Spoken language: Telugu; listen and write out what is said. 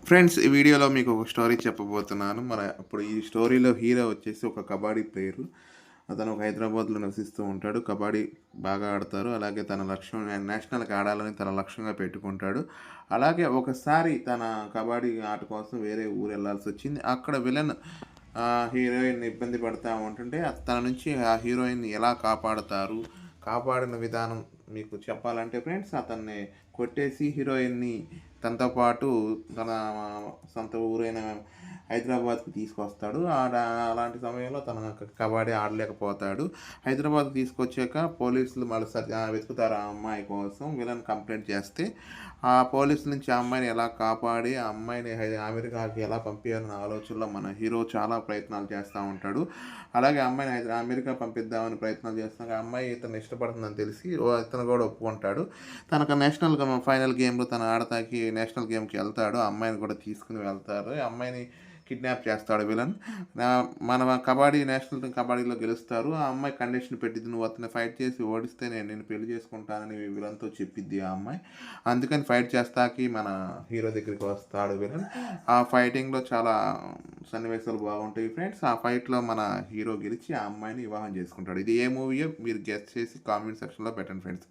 ఫ్రెండ్స్, ఈ వీడియోలో మీకు ఒక స్టోరీ చెప్పబోతున్నాను. ఇప్పుడు ఈ స్టోరీలో హీరో వచ్చేసి ఒక కబడ్డీ ప్లేయరు. అతను ఒక హైదరాబాద్‌లో నివసిస్తూ ఉంటాడు. కబడ్డీ బాగా ఆడతారు. అలాగే తన లక్ష్యం నేషనల్‌కి ఆడాలని తన లక్ష్యంగా పెట్టుకుంటాడు. అలాగే ఒకసారి తన కబడ్డీ ఆట కోసం వేరే ఊరు వెళ్ళాల్సొచ్చింది. అక్కడ విలన్ హీరోయిన్ ఇబ్బంది పడతా ఉంటుంటే తన నుంచి ఆ హీరోయిన్‌ని ఎలా కాపాడతారు? కాపాడిన విధానం మీకు చెప్పాలంటే ఫ్రెండ్స్, అతన్ని కొట్టేసి హీరోయిన్‌ని తనతో పాటు తన సొంత ఊరైన హైదరాబాద్‌కి తీసుకొస్తాడు. అలాంటి సమయంలో తన కబడ్డీ ఆడలేకపోతాడు. హైదరాబాద్‌కి తీసుకొచ్చాక పోలీసులు మళ్ళీ వెతుకుతారు ఆ అమ్మాయి కోసం. విలన్ కంప్లెయింట్ చేస్తే, ఆ పోలీసుల నుంచి ఆ అమ్మాయిని ఎలా కాపాడి, ఆ అమ్మాయిని అమెరికాకి ఎలా పంపియాలన్న ఆలోచనలో మన హీరో చాలా ప్రయత్నాలు చేస్తా ఉంటాడు. అలాగే ఆ అమ్మాయిని అమెరికా పంపిద్దామని ప్రయత్నాలు చేస్తాక, ఆ అమ్మాయి ఇతన్ని ఇష్టపడుతుందని తెలిసి ఇతను కూడా ఒప్పుకుంటాడు. తనకు ఫైనల్ గేమ్‌లో తను ఆడటానికి నేషనల్ గేమ్‌కి ఎళ్తాడు. ఆ అమ్మాయిని కూడా తీసుకొని వెళ్తారు. ఆ అమ్మాయిని కిడ్నాప్ చేస్తాడు విలన్. మన నేషనల్ కబడ్డీలో గెలుస్తారు. ఆ అమ్మాయి కండిషన్ పెట్టిద్ది. "నువ్వు అతన్ని ఫైట్ చేసి ఓడిస్తే నేను నిన్ను పెళ్లి చేసుకుంటానని" విలన్‌తో చెప్పిద్ది ఆ అమ్మాయి. అందుకని ఫైట్ చేస్తాకి మన హీరో దగ్గరికి వస్తాడు విలన్. ఆ ఫైటింగ్‌లో చాలా సన్నివేశాలు బాగుంటాయి ఫ్రెండ్స్. ఆ ఫైట్‌లో మన హీరో గెలిచి ఆ అమ్మాయిని వివాహం చేసుకుంటాడు. ఇది ఏ మూవీయో మీరు గెస్ చేసి కామెంట్ సెక్షన్‌లో పెట్టండి ఫ్రెండ్స్.